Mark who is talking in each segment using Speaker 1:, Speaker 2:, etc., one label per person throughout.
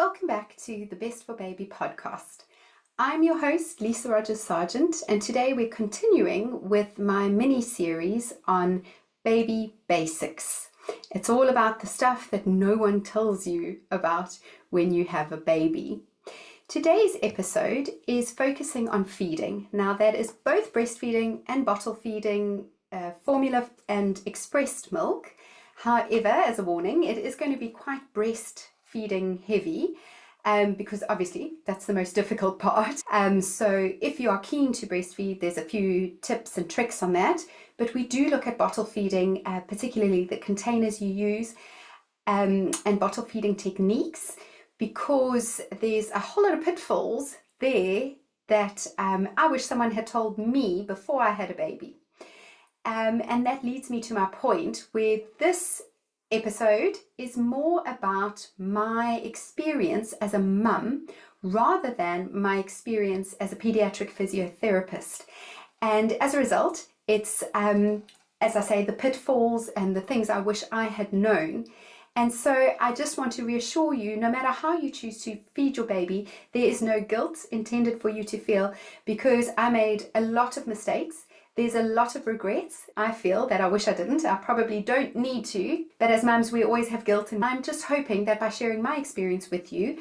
Speaker 1: welcome back to the Best for Baby podcast. I'm your host, Lisa Rogers Sargent, and today we're continuing with my mini-series on baby basics. It's all about the stuff that no one tells you about when you have a baby. Today's episode is focusing on feeding. Now that is both breastfeeding and bottle feeding, formula and expressed milk. However, as a warning, it is going to be quite breastfeeding heavy because obviously that's the most difficult part. So if you are keen to breastfeed, there's a few tips and tricks on that. But we do look at bottle feeding, particularly the containers you use and bottle feeding techniques, because there's a whole lot of pitfalls there that I wish someone had told me before I had a baby. And that leads me to my point where this episode is more about my experience as a mum rather than my experience as a pediatric physiotherapist. And as a result, it's, as I say, the pitfalls and the things I wish I had known. And so I just want to reassure you, no matter how you choose to feed your baby, there is no guilt intended for you to feel, because I made a lot of mistakes. There's a lot of regrets, I feel, that I wish I didn't. I probably don't need to, but as mums, we always have guilt, and I'm just hoping that by sharing my experience with you,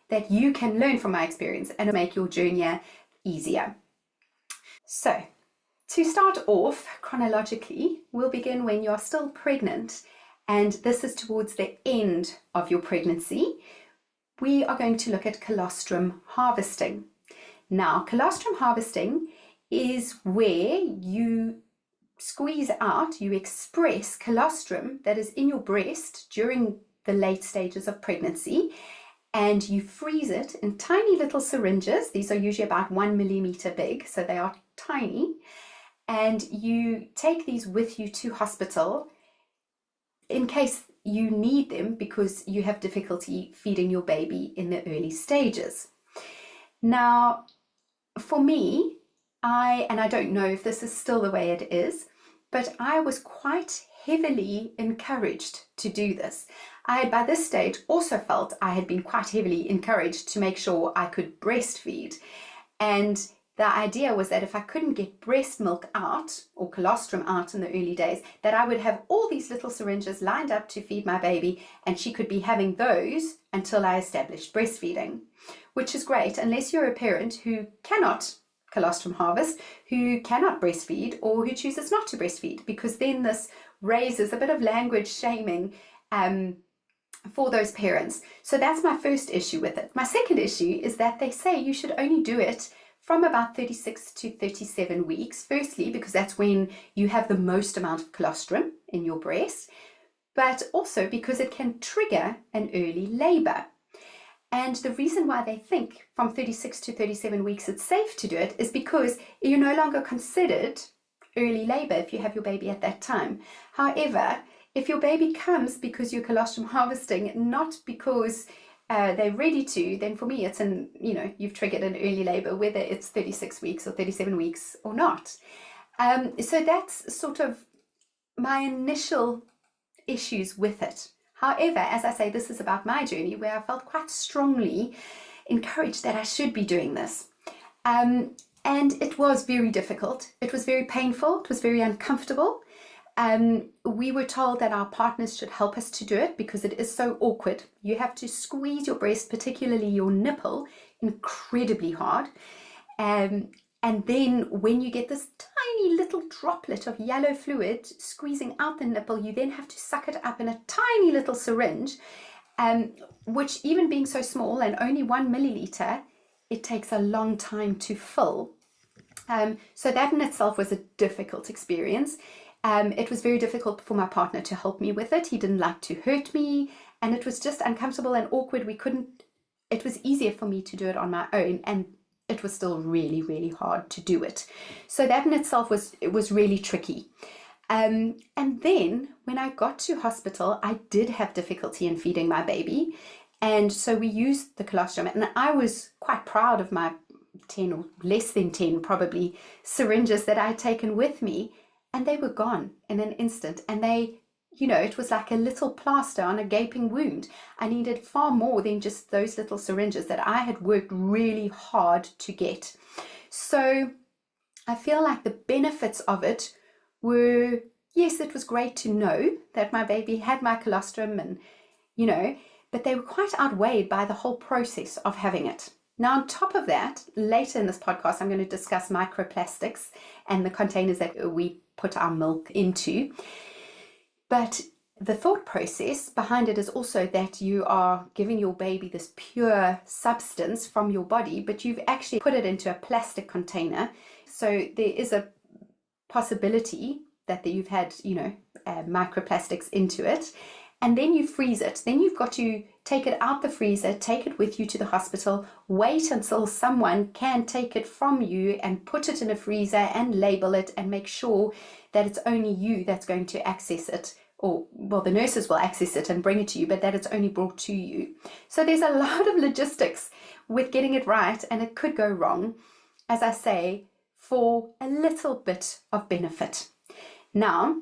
Speaker 1: that you can learn from my experience and make your journey easier. So, to start off chronologically, we'll begin when you're still pregnant, and this is towards the end of your pregnancy. We are going to look at colostrum harvesting. Now, colostrum harvesting is where you squeeze out, you express colostrum that is in your breast during the late stages of pregnancy, and you freeze it in tiny little syringes. These are usually about 1 millimeter big, so they are tiny, and you take these with you to hospital in case you need them because you have difficulty feeding your baby in the early stages. Now, for me, I don't know if this is still the way it is, but I was quite heavily encouraged to do this. I had by this stage also felt I had been quite heavily encouraged to make sure I could breastfeed. And the idea was that if I couldn't get breast milk out or colostrum out in the early days, that I would have all these little syringes lined up to feed my baby, and she could be having those until I established breastfeeding, which is great unless you're a parent who cannot colostrum harvest, who cannot breastfeed, or who chooses not to breastfeed, because then this raises a bit of language shaming for those parents. So that's my first issue with it. My second issue is that they say you should only do it from about 36 to 37 weeks. Firstly, because that's when you have the most amount of colostrum in your breast, but also because it can trigger an early labor. And the reason why they think from 36 to 37 weeks it's safe to do it is because you're no longer considered early labor if you have your baby at that time. However, if your baby comes because you're colostrum harvesting, not because they're ready to, then for me it's you've triggered an early labor, whether it's 36 weeks or 37 weeks or not. So that's sort of my initial issues with it. However, as I say, this is about my journey where I felt quite strongly encouraged that I should be doing this. And it was very difficult. It was very painful. It was very uncomfortable. We were told that our partners should help us to do it because it is so awkward. You have to squeeze your breast, particularly your nipple, incredibly hard. And then when you get this tiny little droplet of yellow fluid squeezing out the nipple, you then have to suck it up in a tiny little syringe, which, even being so small and only 1 milliliter, it takes a long time to fill. So that in itself was a difficult experience. It was very difficult for my partner to help me with it. He didn't like to hurt me, and it was just uncomfortable and awkward. It was easier for me to do it on my own, and it was still really, really hard to do it. So that in itself was really tricky. And then when I got to hospital, I did have difficulty in feeding my baby. And so we used the colostrum, and I was quite proud of my 10 or less than 10 probably syringes that I had taken with me, and they were gone in an instant, and they it was like a little plaster on a gaping wound. I needed far more than just those little syringes that I had worked really hard to get. So I feel like the benefits of it were, yes, it was great to know that my baby had my colostrum and, but they were quite outweighed by the whole process of having it. Now, on top of that, later in this podcast, I'm going to discuss microplastics and the containers that we put our milk into. But the thought process behind it is also that you are giving your baby this pure substance from your body, but you've actually put it into a plastic container. So there is a possibility that you've had, microplastics into it, and then you freeze it. Then you've got to take it out the freezer, take it with you to the hospital, wait until someone can take it from you and put it in a freezer and label it and make sure that it's only you that's going to access it. Or, well, the nurses will access it and bring it to you, but that it's only brought to you. So there's a lot of logistics with getting it right, and it could go wrong, as I say, for a little bit of benefit. Now,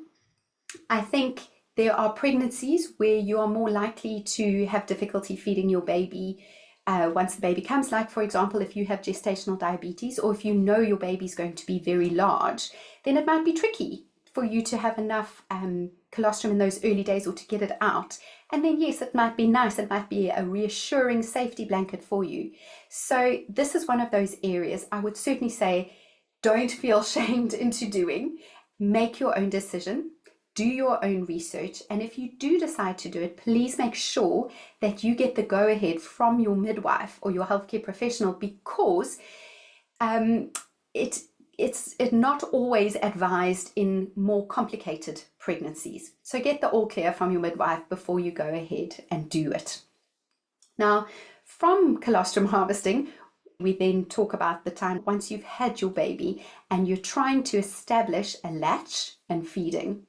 Speaker 1: I think there are pregnancies where you are more likely to have difficulty feeding your baby once the baby comes, like, for example, if you have gestational diabetes, or if you know your baby's going to be very large, then it might be tricky for you to have enough colostrum in those early days or to get it out. And then, yes, it might be nice. It might be a reassuring safety blanket for you. So this is one of those areas I would certainly say, don't feel shamed into doing. Make your own decision. Do your own research. And if you do decide to do it, please make sure that you get the go-ahead from your midwife or your healthcare professional, because it's not always advised in more complicated pregnancies. So get the all clear from your midwife before you go ahead and do it. Now, from colostrum harvesting, we then talk about the time once you've had your baby and you're trying to establish a latch and feeding.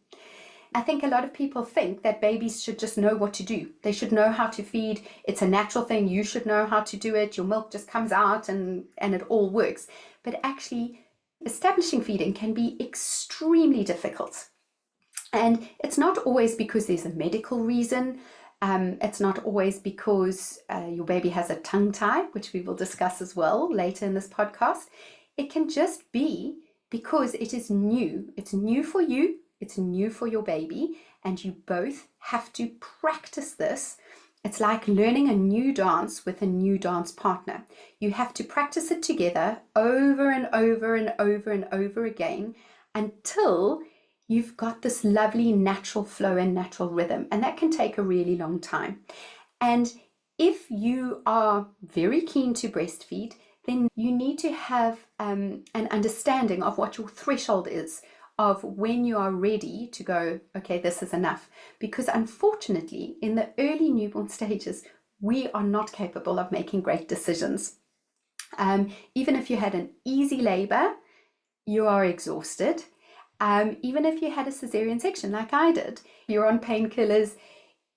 Speaker 1: I think a lot of people think that babies should just know what to do. They should know how to feed. It's a natural thing. You should know how to do it. Your milk just comes out and it all works. But actually, establishing feeding can be extremely difficult. And it's not always because there's a medical reason. It's not always because your baby has a tongue tie, which we will discuss as well later in this podcast. It can just be because it is new. It's new for you. It's new for your baby. And you both have to practice this. It's like learning a new dance with a new dance partner. You have to practice it together over and over and over and over again until you've got this lovely natural flow and natural rhythm. And that can take a really long time. And if you are very keen to breastfeed, then you need to have an understanding of what your threshold is, of when you are ready to go, okay, this is enough. Because unfortunately, in the early newborn stages, we are not capable of making great decisions. Even if you had an easy labor, you are exhausted. Even if you had a cesarean section like I did, you're on painkillers,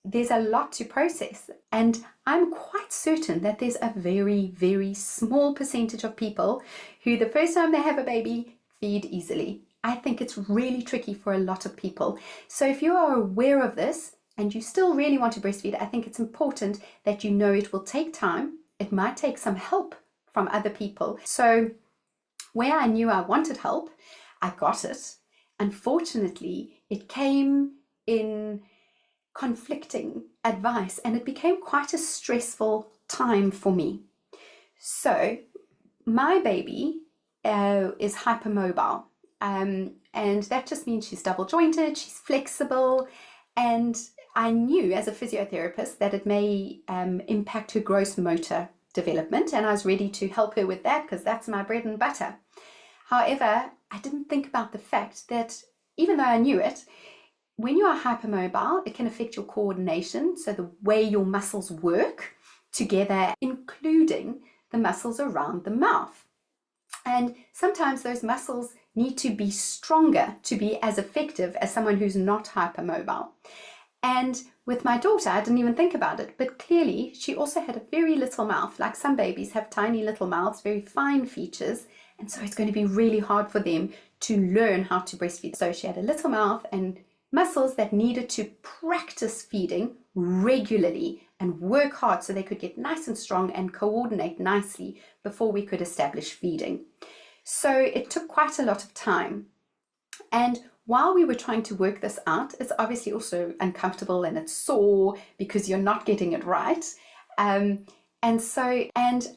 Speaker 1: there's a lot to process. And I'm quite certain that there's a very, very small percentage of people who the first time they have a baby feed easily. I think it's really tricky for a lot of people. So if you are aware of this and you still really want to breastfeed, I think it's important that you know it will take time. It might take some help from other people. So where I knew I wanted help, I got it. Unfortunately, it came in conflicting advice and it became quite a stressful time for me. So my baby is hypermobile. And that just means she's double jointed, she's flexible, and I knew as a physiotherapist that it may impact her gross motor development, and I was ready to help her with that because that's my bread and butter. However, I didn't think about the fact that even though I knew it, when you are hypermobile, it can affect your coordination, so the way your muscles work together, including the muscles around the mouth. And sometimes those muscles need to be stronger to be as effective as someone who's not hypermobile. And with my daughter, I didn't even think about it, but clearly she also had a very little mouth. Like some babies have tiny little mouths, very fine features, and so it's going to be really hard for them to learn how to breastfeed. So she had a little mouth and muscles that needed to practice feeding regularly and work hard so they could get nice and strong and coordinate nicely before we could establish feeding. So it took quite a lot of time. And while we were trying to work this out, it's obviously also uncomfortable and it's sore because you're not getting it right. And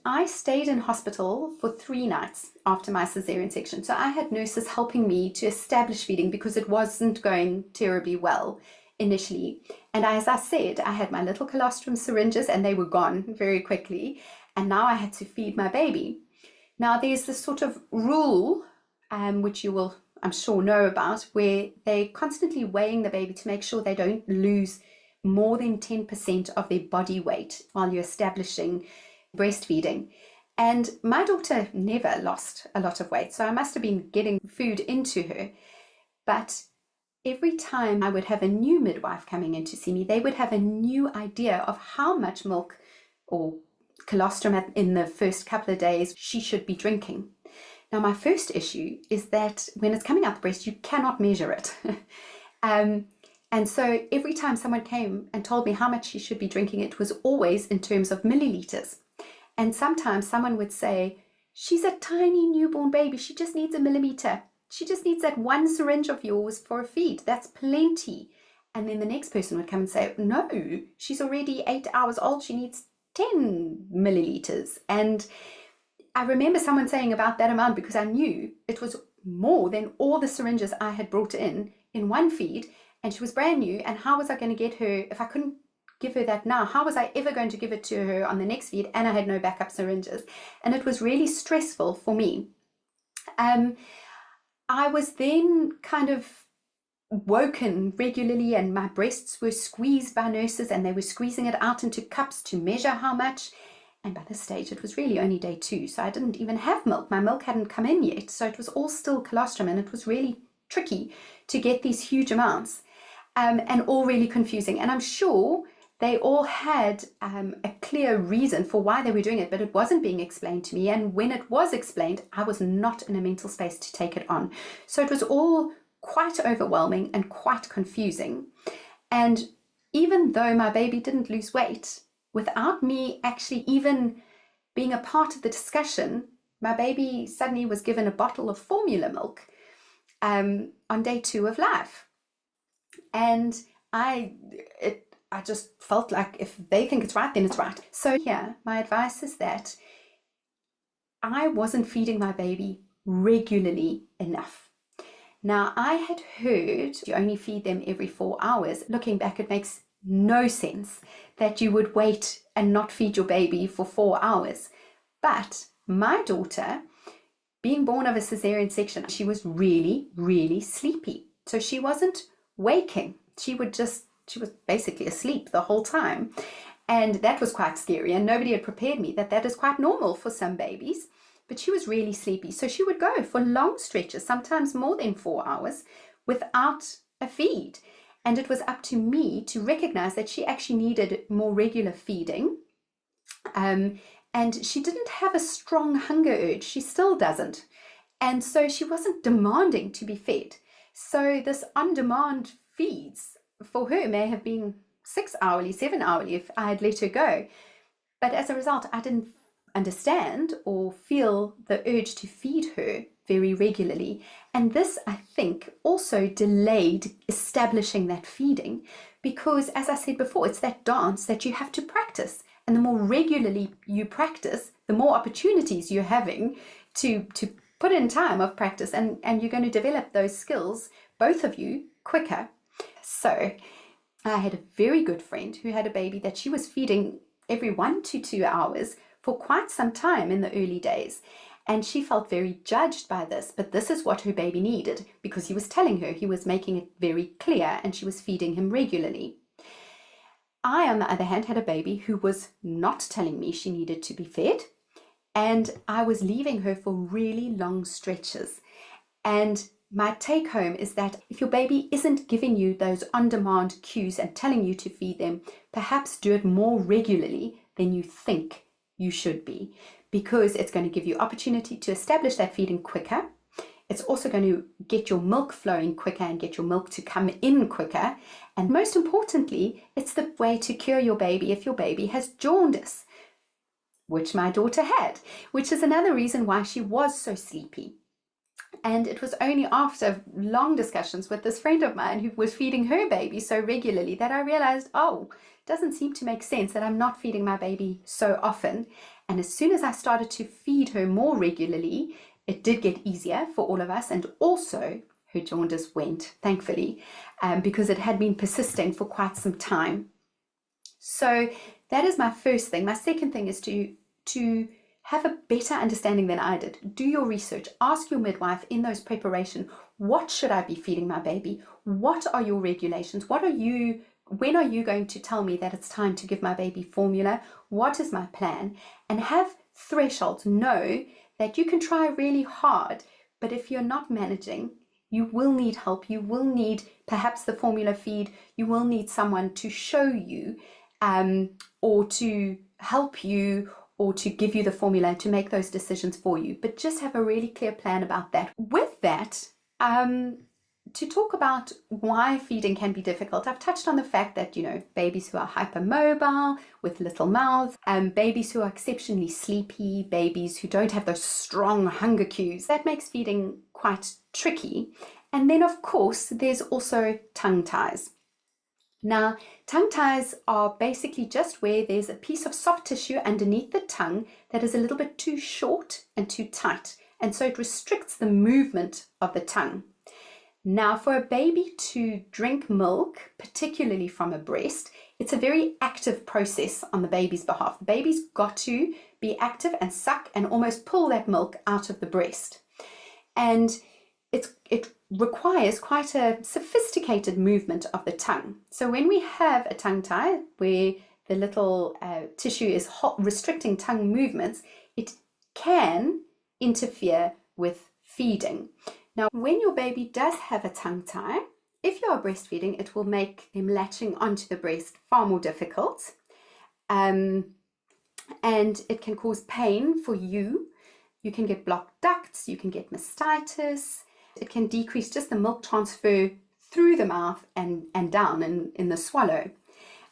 Speaker 1: I stayed in hospital for 3 nights after my cesarean section. So I had nurses helping me to establish feeding because it wasn't going terribly well initially. And as I said, I had my little colostrum syringes and they were gone very quickly. And now I had to feed my baby. Now there's this sort of rule, which you will, I'm sure, know about, where they're constantly weighing the baby to make sure they don't lose more than 10% of their body weight while you're establishing breastfeeding. And my daughter never lost a lot of weight, so I must have been getting food into her. But every time I would have a new midwife coming in to see me, they would have a new idea of how much milk or colostrum in the first couple of days she should be drinking. Now, my first issue is that when it's coming out the breast, you cannot measure it. And so every time someone came and told me how much she should be drinking, it was always in terms of milliliters. And sometimes someone would say, she's a tiny newborn baby. She just needs a millimeter. She just needs that 1 syringe of yours for a feed. That's plenty. And then the next person would come and say, no, she's already 8 hours old. She needs 10 milliliters. And I remember someone saying about that amount because I knew it was more than all the syringes I had brought in one feed. And she was brand new, and how was I going to get her, if I couldn't give her that now, how was I ever going to give it to her on the next feed? And I had no backup syringes. And it was really stressful for me. I was then kind of woken regularly, and my breasts were squeezed by nurses, and they were squeezing it out into cups to measure how much. And by this stage, it was really only day 2, so I didn't even have milk. My milk hadn't come in yet, so it was all still colostrum, and it was really tricky to get these huge amounts. And all really confusing. And I'm sure they all had a clear reason for why they were doing it, but it wasn't being explained to me. And when it was explained, I was not in a mental space to take it on. So it was all quite overwhelming and quite confusing. And even though my baby didn't lose weight, without me actually even being a part of the discussion, my baby suddenly was given a bottle of formula milk on day 2 of life. And I just felt like if they think it's right, then it's right. So here, my advice is that I wasn't feeding my baby regularly enough. Now, I had heard you only feed them every 4 hours. Looking back, it makes no sense that you would wait and not feed your baby for 4 hours. But my daughter, being born of a cesarean section, she was really, really sleepy. So she wasn't waking. She was basically asleep the whole time. And that was quite scary. And nobody had prepared me that is quite normal for some babies. But she was really sleepy. So she would go for long stretches, sometimes more than 4 hours, without a feed. And it was up to me to recognize that she actually needed more regular feeding. And she didn't have a strong hunger urge. She still doesn't. And so she wasn't demanding to be fed. So this on-demand feeds for her may have been 6 hourly, 7 hourly if I had let her go. But as a result, I didn't understand or feel the urge to feed her very regularly. And this, I think, also delayed establishing that feeding because, as I said before, it's that dance that you have to practice. And the more regularly you practice, the more opportunities you're having to put in time of practice, and you're going to develop those skills, both of you, quicker. So I had a very good friend who had a baby that she was feeding every 1 to 2 hours for quite some time in the early days. And she felt very judged by this, but this is what her baby needed because he was telling her, he was making it very clear, and she was feeding him regularly. I, on the other hand, had a baby who was not telling me she needed to be fed, and I was leaving her for really long stretches. And my take home is that if your baby isn't giving you those on-demand cues and telling you to feed them, perhaps do it more regularly than you think you should be, because it's going to give you opportunity to establish that feeding quicker. It's also going to get your milk flowing quicker and get your milk to come in quicker. And most importantly, it's the way to cure your baby if your baby has jaundice, which my daughter had, which is another reason why she was so sleepy. And it was only after long discussions with this friend of mine who was feeding her baby so regularly that I realized, oh, it doesn't seem to make sense that I'm not feeding my baby so often. And as soon as I started to feed her more regularly, it did get easier for all of us, and also her jaundice went, thankfully, because it had been persisting for quite some time. So that is my first thing. My second thing is to have a better understanding than I did. Do your research. Ask your midwife in those preparation, what should I be feeding my baby? What are your regulations? When are you going to tell me that it's time to give my baby formula? What is my plan? And have thresholds. Know that you can try really hard, but if you're not managing, you will need help. You will need perhaps the formula feed. You will need someone to show you or to help you or to give you the formula and to make those decisions for you. But just have a really clear plan about that. With that, to talk about why feeding can be difficult, I've touched on the fact that, babies who are hypermobile with little mouths, babies who are exceptionally sleepy, babies who don't have those strong hunger cues, that makes feeding quite tricky. And then, of course, there's also tongue ties. Now, tongue ties are basically just where there's a piece of soft tissue underneath the tongue that is a little bit too short and too tight, and so it restricts the movement of the tongue. Now, for a baby to drink milk, particularly from a breast, it's a very active process on the baby's behalf. The baby's got to be active and suck and almost pull that milk out of the breast. And it requires quite a sophisticated movement of the tongue. So when we have a tongue tie where the little tissue is restricting tongue movements, it can interfere with feeding. Now, when your baby does have a tongue tie, if you are breastfeeding, it will make them latching onto the breast far more difficult. And it can cause pain for you. You can get blocked ducts, you can get mastitis. It can decrease just the milk transfer through the mouth and down in the swallow.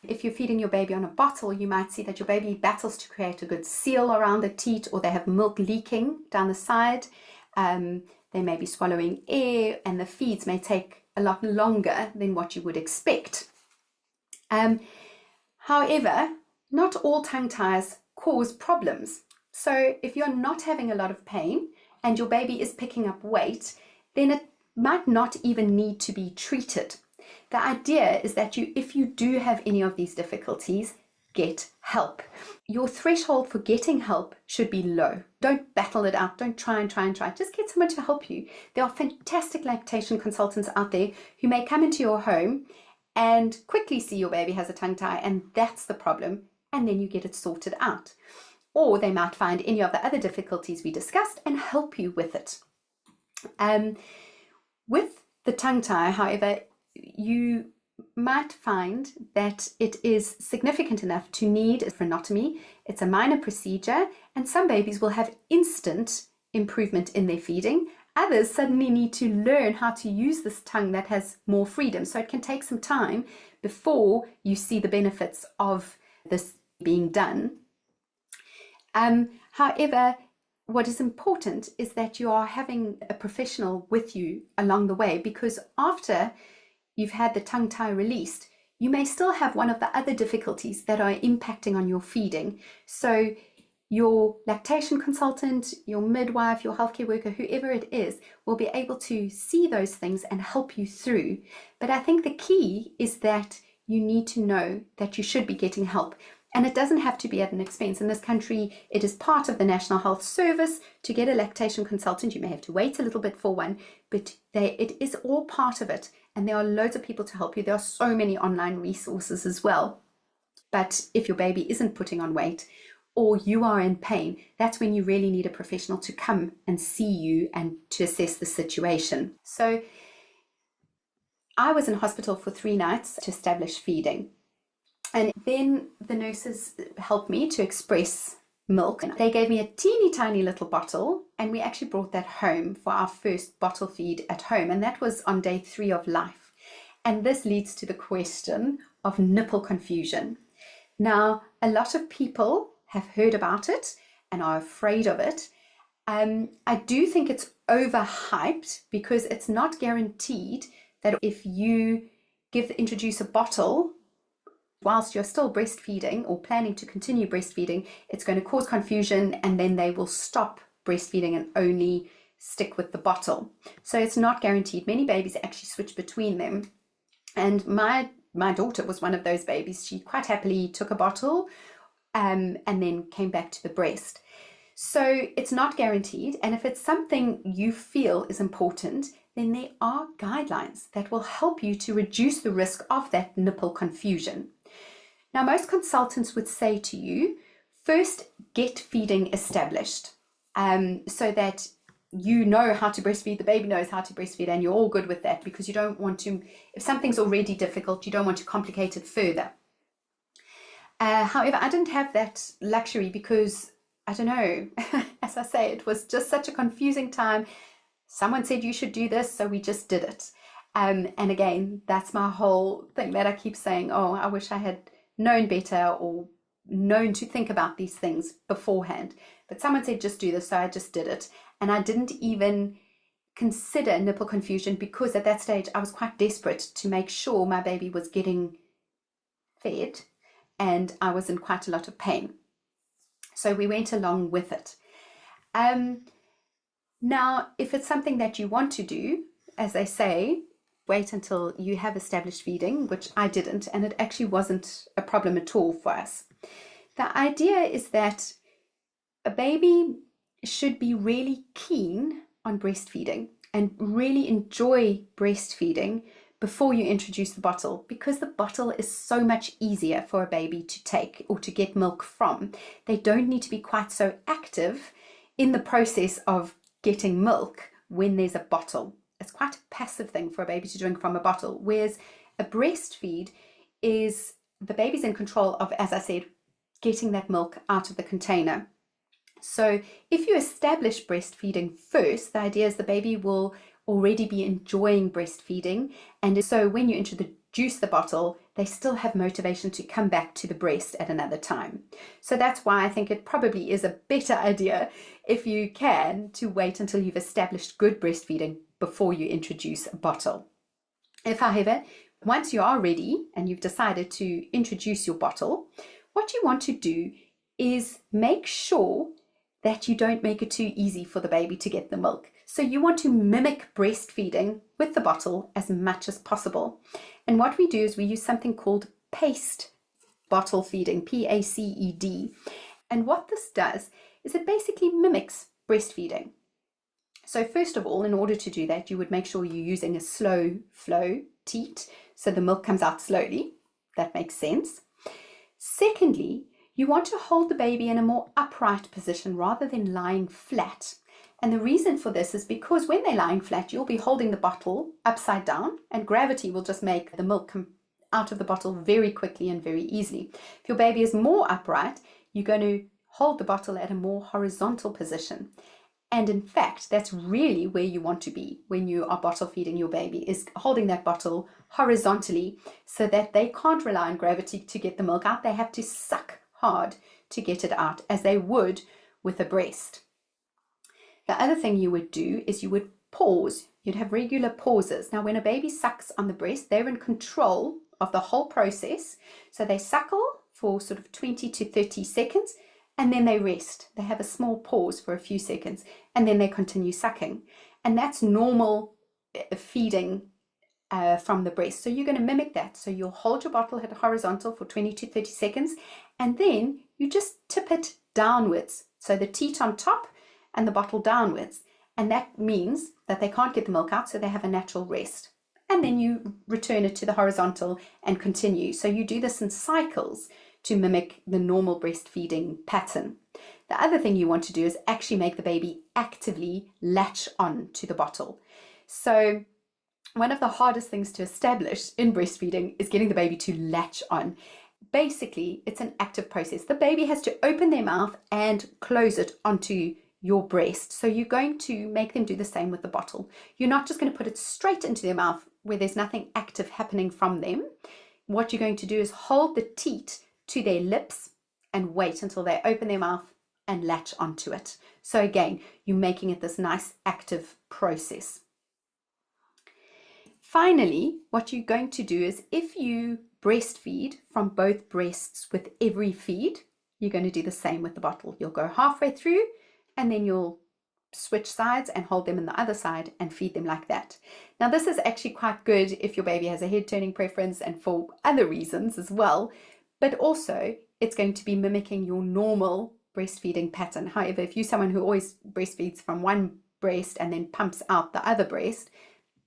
Speaker 1: If you're feeding your baby on a bottle, you might see that your baby battles to create a good seal around the teat, or they have milk leaking down the side. They may be swallowing air, and the feeds may take a lot longer than what you would expect. However, not all tongue ties cause problems. So if you're not having a lot of pain and your baby is picking up weight, then it might not even need to be treated. The idea is that if you do have any of these difficulties, get help. Your threshold for getting help should be low. Don't battle it out. Don't try. Just get someone to help you. There are fantastic lactation consultants out there who may come into your home and quickly see your baby has a tongue tie, and that's the problem, and then you get it sorted out. Or they might find any of the other difficulties we discussed and help you with it. With the tongue tie, however, you might find that it is significant enough to need a frenotomy. It's a minor procedure, and some babies will have instant improvement in their feeding. Others suddenly need to learn how to use this tongue that has more freedom. So it can take some time before you see the benefits of this being done. However, what is important is that you are having a professional with you along the way, because after you've had the tongue tie released, you may still have one of the other difficulties that are impacting on your feeding. So your lactation consultant, your midwife, your healthcare worker, whoever it is, will be able to see those things and help you through. But I think the key is that you need to know that you should be getting help. And it doesn't have to be at an expense. In this country, it is part of the National Health Service to get a lactation consultant. You may have to wait a little bit for one, but it is all part of it. And there are loads of people to help you. There are so many online resources as well. But if your baby isn't putting on weight or you are in pain, that's when you really need a professional to come and see you and to assess the situation. So I was in hospital for 3 nights to establish feeding. And then the nurses helped me to express milk. They gave me a teeny tiny little bottle, and we actually brought that home for our first bottle feed at home, and that was on day 3 of life. And this leads to the question of nipple confusion. Now, a lot of people have heard about it and are afraid of it. I do think it's overhyped, because it's not guaranteed that if you introduce a bottle whilst you're still breastfeeding or planning to continue breastfeeding, it's going to cause confusion, and then they will stop breastfeeding and only stick with the bottle. So it's not guaranteed. Many babies actually switch between them. And my daughter was one of those babies. She quite happily took a bottle and then came back to the breast. So it's not guaranteed. And if it's something you feel is important, then there are guidelines that will help you to reduce the risk of that nipple confusion. Now, most consultants would say to you, first get feeding established, so that you know how to breastfeed, the baby knows how to breastfeed, and you're all good with that, because you don't want to, if something's already difficult, you don't want to complicate it further. However, I didn't have that luxury, because I don't know, as I say, it was just such a confusing time. Someone said you should do this, so we just did it. And again, that's my whole thing that I keep saying, oh, I wish I had known better or known to think about these things beforehand. But someone said just do this, so I just did it. And I didn't even consider nipple confusion, because at that stage I was quite desperate to make sure my baby was getting fed and I was in quite a lot of pain. So we went along with it. Now, if it's something that you want to do, as they say, wait until you have established feeding, which I didn't, and it actually wasn't a problem at all for us. The idea is that a baby should be really keen on breastfeeding and really enjoy breastfeeding before you introduce the bottle, because the bottle is so much easier for a baby to take or to get milk from. They don't need to be quite so active in the process of getting milk when there's a bottle. It's quite a passive thing for a baby to drink from a bottle, whereas a breastfeed is the baby's in control of, as I said, getting that milk out of the container. So if you establish breastfeeding first, the idea is the baby will already be enjoying breastfeeding, and so when you introduce the bottle, they still have motivation to come back to the breast at another time. So that's why I think it probably is a better idea, if you can, to wait until you've established good breastfeeding before you introduce a bottle. If, however, once you are ready and you've decided to introduce your bottle, what you want to do is make sure that you don't make it too easy for the baby to get the milk. So you want to mimic breastfeeding with the bottle as much as possible. And what we do is we use something called paced bottle feeding, PACED. And what this does is it basically mimics breastfeeding. So first of all, in order to do that, you would make sure you're using a slow flow teat, so the milk comes out slowly. That makes sense. Secondly, you want to hold the baby in a more upright position rather than lying flat. And the reason for this is because when they're lying flat, you'll be holding the bottle upside down, and gravity will just make the milk come out of the bottle very quickly and very easily. If your baby is more upright, you're going to hold the bottle at a more horizontal position. And in fact, that's really where you want to be when you are bottle feeding your baby, is holding that bottle horizontally so that they can't rely on gravity to get the milk out. They have to suck hard to get it out, as they would with a breast. The other thing you would do is you would pause. You'd have regular pauses. Now, when a baby sucks on the breast, they're in control of the whole process. So they suckle for sort of 20 to 30 seconds, and then they rest. They have a small pause for a few seconds, and then they continue sucking. And that's normal feeding from the breast. So you're going to mimic that. So you'll hold your bottle at horizontal for 20 to 30 seconds, and then you just tip it downwards. So the teat on top and the bottle downwards. And that means that they can't get the milk out, so they have a natural rest. And then you return it to the horizontal and continue. So you do this in cycles to mimic the normal breastfeeding pattern. The other thing you want to do is actually make the baby actively latch on to the bottle. So one of the hardest things to establish in breastfeeding is getting the baby to latch on. Basically, it's an active process. The baby has to open their mouth and close it onto your breast. So you're going to make them do the same with the bottle. You're not just going to put it straight into their mouth where there's nothing active happening from them. What you're going to do is hold the teat to their lips and wait until they open their mouth and latch onto it. So again, you're making it this nice active process. Finally, what you're going to do is if you breastfeed from both breasts with every feed, you're going to do the same with the bottle. You'll go halfway through and then you'll switch sides and hold them in the other side and feed them like that. Now this is actually quite good if your baby has a head turning preference and for other reasons as well, but also it's going to be mimicking your normal breastfeeding pattern. However, if you're someone who always breastfeeds from one breast and then pumps out the other breast,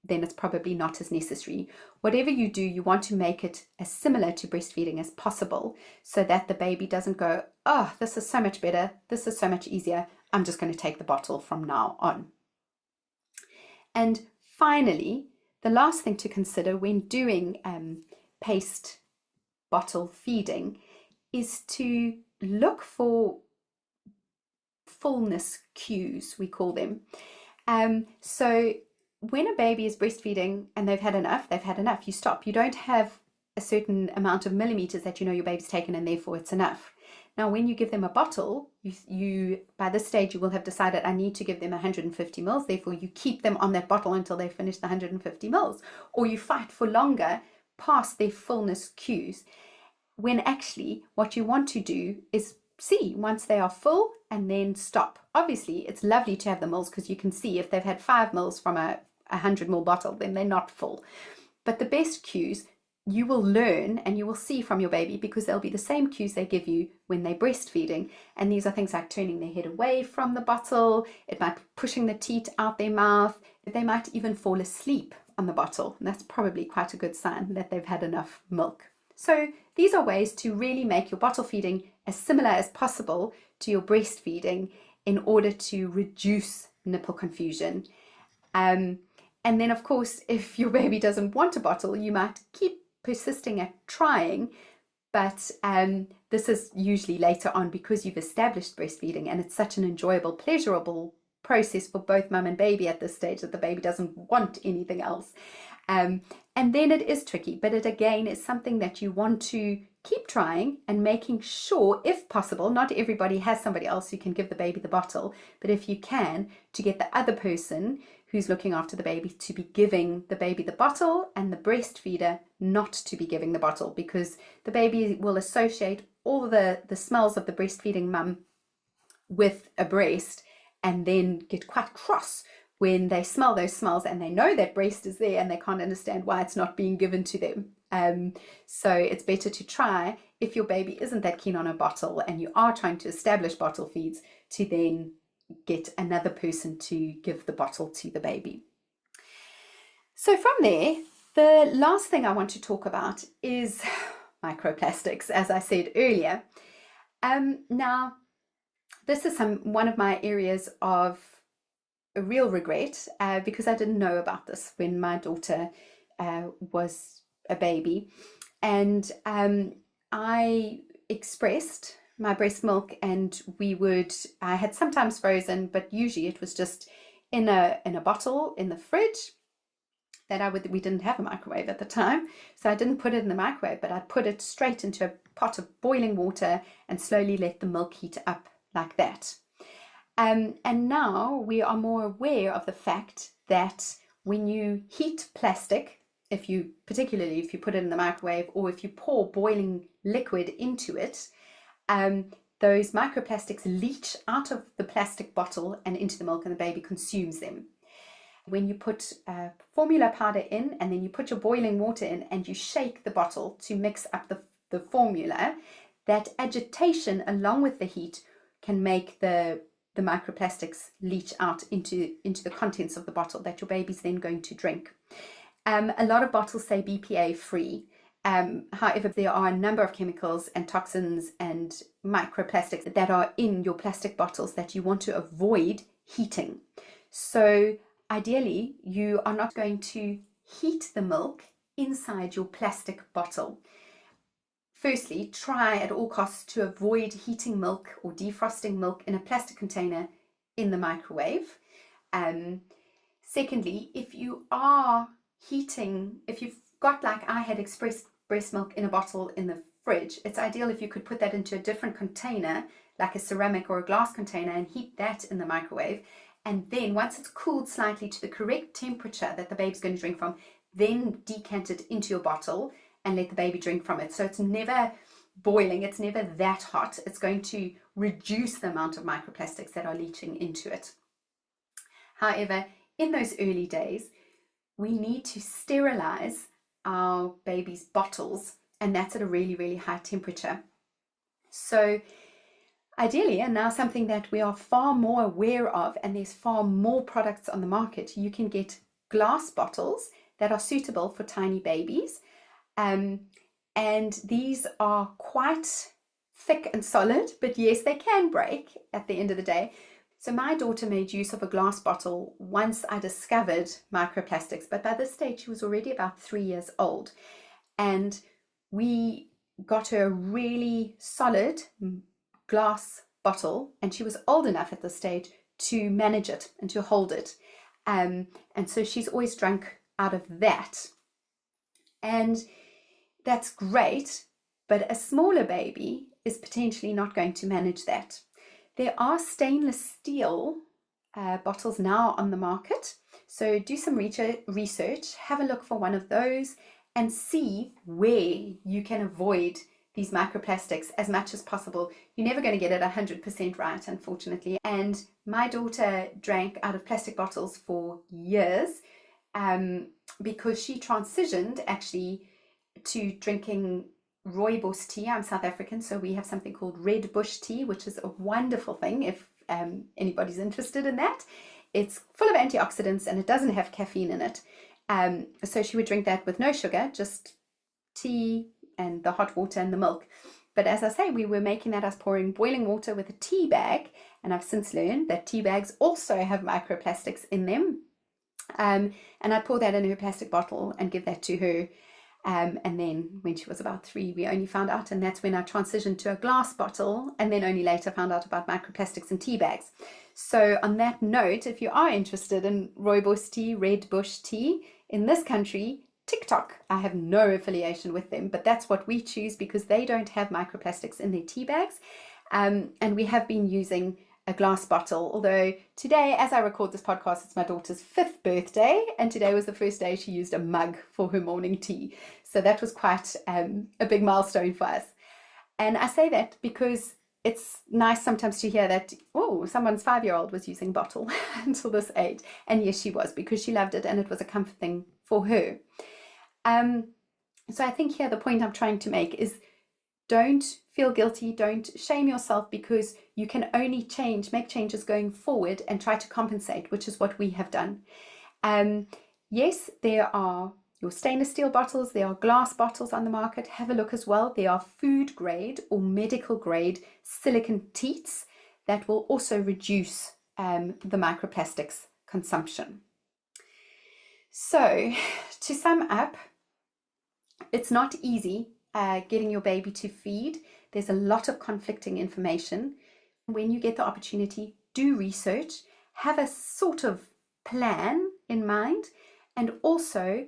Speaker 1: then it's probably not as necessary. Whatever you do, you want to make it as similar to breastfeeding as possible so that the baby doesn't go, oh, this is so much better, this is so much easier, I'm just going to take the bottle from now on. And finally, the last thing to consider when doing paced bottle feeding is to look for fullness cues, we call them. So when a baby is breastfeeding and they've had enough, you stop. You don't have a certain amount of millimeters that you know your baby's taken and therefore it's enough. Now, when you give them a bottle, you by this stage, you will have decided I need to give them 150 mils. Therefore, you keep them on that bottle until they finish the 150 mils, or you fight for longer past their fullness cues. When actually what you want to do is see once they are full and then stop. Obviously, it's lovely to have the mils because you can see if they've had 5 mils from a 100 ml bottle, then they're not full. But the best cues you will learn and you will see from your baby because they'll be the same cues they give you when they're breastfeeding. And these are things like turning their head away from the bottle. It might be pushing the teat out their mouth. They might even fall asleep on the bottle. And that's probably quite a good sign that they've had enough milk. So these are ways to really make your bottle feeding as similar as possible to your breastfeeding in order to reduce nipple confusion. And then, of course, if your baby doesn't want a bottle, you might keep persisting at trying, but this is usually later on because you've established breastfeeding and it's such an enjoyable, pleasurable process for both mum and baby at this stage that the baby doesn't want anything else. And then it is tricky, but it again is something that you want to keep trying and making sure, if possible, not everybody has somebody else who can give the baby the bottle, but if you can, to get the other person who's looking after the baby to be giving the baby the bottle and the breastfeeder not to be giving the bottle, because the baby will associate all the smells of the breastfeeding mum with a breast and then get quite cross when they smell those smells and they know that breast is there and they can't understand why it's not being given to them. So it's better to try, if your baby isn't that keen on a bottle and you are trying to establish bottle feeds, to then get another person to give the bottle to the baby. So from there, the last thing I want to talk about is microplastics, as I said earlier. Now, this is one of my areas of a real regret because I didn't know about this when my daughter was a baby, and I expressed my breast milk, and I had sometimes frozen, but usually it was just in a bottle in the fridge that we didn't have a microwave at the time, so I didn't put it in the microwave, but I put it straight into a pot of boiling water and slowly let the milk heat up like that. And now we are more aware of the fact that when you heat plastic, particularly if you put it in the microwave or if you pour boiling liquid into it, those microplastics leach out of the plastic bottle and into the milk, and the baby consumes them. When you put formula powder in and then you put your boiling water in and you shake the bottle to mix up the formula, that agitation along with the heat can make the microplastics leach out into the contents of the bottle that your baby's then going to drink. A lot of bottles say BPA free. However, there are a number of chemicals and toxins and microplastics that are in your plastic bottles that you want to avoid heating. So ideally, you are not going to heat the milk inside your plastic bottle. firstly, try at all costs to avoid heating milk or defrosting milk in a plastic container in the microwave. Secondly, if you are heating, if you've got, like I had, express breast milk in a bottle in the fridge, it's ideal if you could put that into a different container, like a ceramic or a glass container, and heat that in the microwave. And then once it's cooled slightly to the correct temperature that the baby's going to drink from, then decant it into your bottle and let the baby drink from it. So it's never boiling, it's never that hot. It's going to reduce the amount of microplastics that are leaching into it. However, in those early days, we need to sterilize our baby's bottles, and that's at a really, really high temperature. So ideally, and now something that we are far more aware of, and there's far more products on the market, you can get glass bottles that are suitable for tiny babies. And these are quite thick and solid, but yes, they can break at the end of the day. So my daughter made use of a glass bottle once I discovered microplastics, but by this stage she was already about 3 years old. And we got her a really solid glass bottle, and she was old enough at this stage to manage it and to hold it. And so she's always drunk out of that. And that's great, but a smaller baby is potentially not going to manage that. There are stainless steel bottles now on the market. So do some research, have a look for one of those, and see where you can avoid these microplastics as much as possible. You're never going to get it 100% right, unfortunately. And my daughter drank out of plastic bottles for years because she transitioned actually to drinking rooibos tea. I'm South African, so we have something called red bush tea, which is a wonderful thing if anybody's interested in that. It's full of antioxidants and it doesn't have caffeine in it. So she would drink that with no sugar, just tea and the hot water and the milk. But as I say, we were making that as pouring boiling water with a tea bag, and I've since learned that tea bags also have microplastics in them. And I'd pour that in her plastic bottle and give that to her. And then when she was about 3, we only found out, and that's when I transitioned to a glass bottle, and then only later found out about microplastics in tea bags. So on that note, if you are interested in rooibos tea, red bush tea, in this country, TikTok, I have no affiliation with them, but that's what we choose because they don't have microplastics in their tea bags. And we have been using a glass bottle, although today, as I record this podcast, it's my daughter's 5th birthday, and today was the first day she used a mug for her morning tea. So that was quite a big milestone for us. And I say that because it's nice sometimes to hear that, oh, someone's 5-year-old was using bottle until this age. And yes, she was, because she loved it and it was a comfort thing for her. So I think here the point I'm trying to make is don't feel guilty, don't shame yourself, because you can only make changes going forward and try to compensate, which is what we have done. Yes, there are your stainless steel bottles, there are glass bottles on the market. Have a look as well. There are food grade or medical grade silicone teats that will also reduce the microplastics consumption. So to sum up, it's not easy getting your baby to feed. There's a lot of conflicting information. When you get the opportunity, do research, have a sort of plan in mind, and also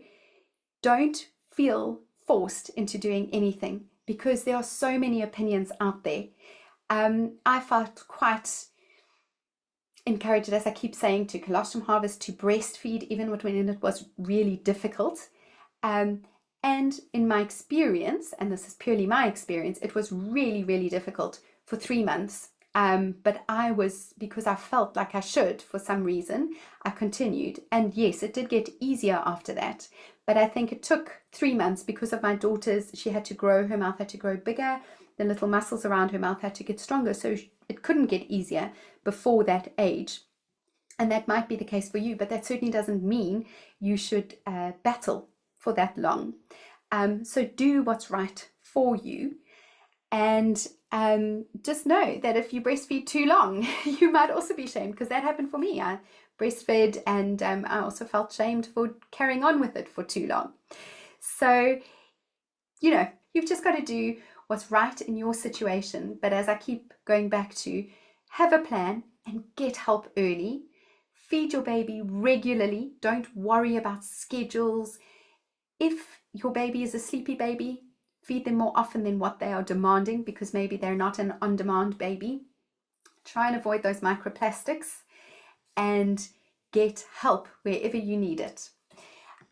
Speaker 1: don't feel forced into doing anything because there are so many opinions out there. I felt quite encouraged, as I keep saying, to colostrum harvest, to breastfeed, even when it was really difficult. And in my experience, and this is purely my experience, it was really, really difficult for 3 months. But because I felt like I should for some reason, I continued. And yes, it did get easier after that. But I think it took 3 months because of my daughter's, she had to grow, her mouth had to grow bigger, the little muscles around her mouth had to get stronger. So it couldn't get easier before that age. And that might be the case for you, but that certainly doesn't mean you should battle for that long. So do what's right for you. And just know that if you breastfeed too long, you might also be shamed, because that happened for me. I breastfed and I also felt shamed for carrying on with it for too long. So, you've just got to do what's right in your situation. But as I keep going back to, have a plan and get help early. Feed your baby regularly. Don't worry about schedules. If your baby is a sleepy baby, feed them more often than what they are demanding, because maybe they're not an on-demand baby. Try and avoid those microplastics and get help wherever you need it.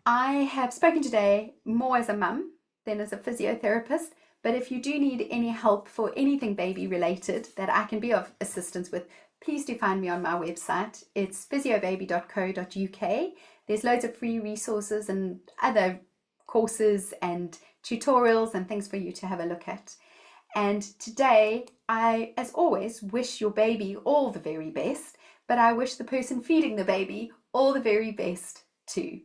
Speaker 1: I have spoken today more as a mum than as a physiotherapist, but if you do need any help for anything baby related that I can be of assistance with, please do find me on my website. It's physiobaby.co.uk. There's loads of free resources and other courses and tutorials and things for you to have a look at. And today, I, as always, wish your baby all the very best, but I wish the person feeding the baby all the very best too.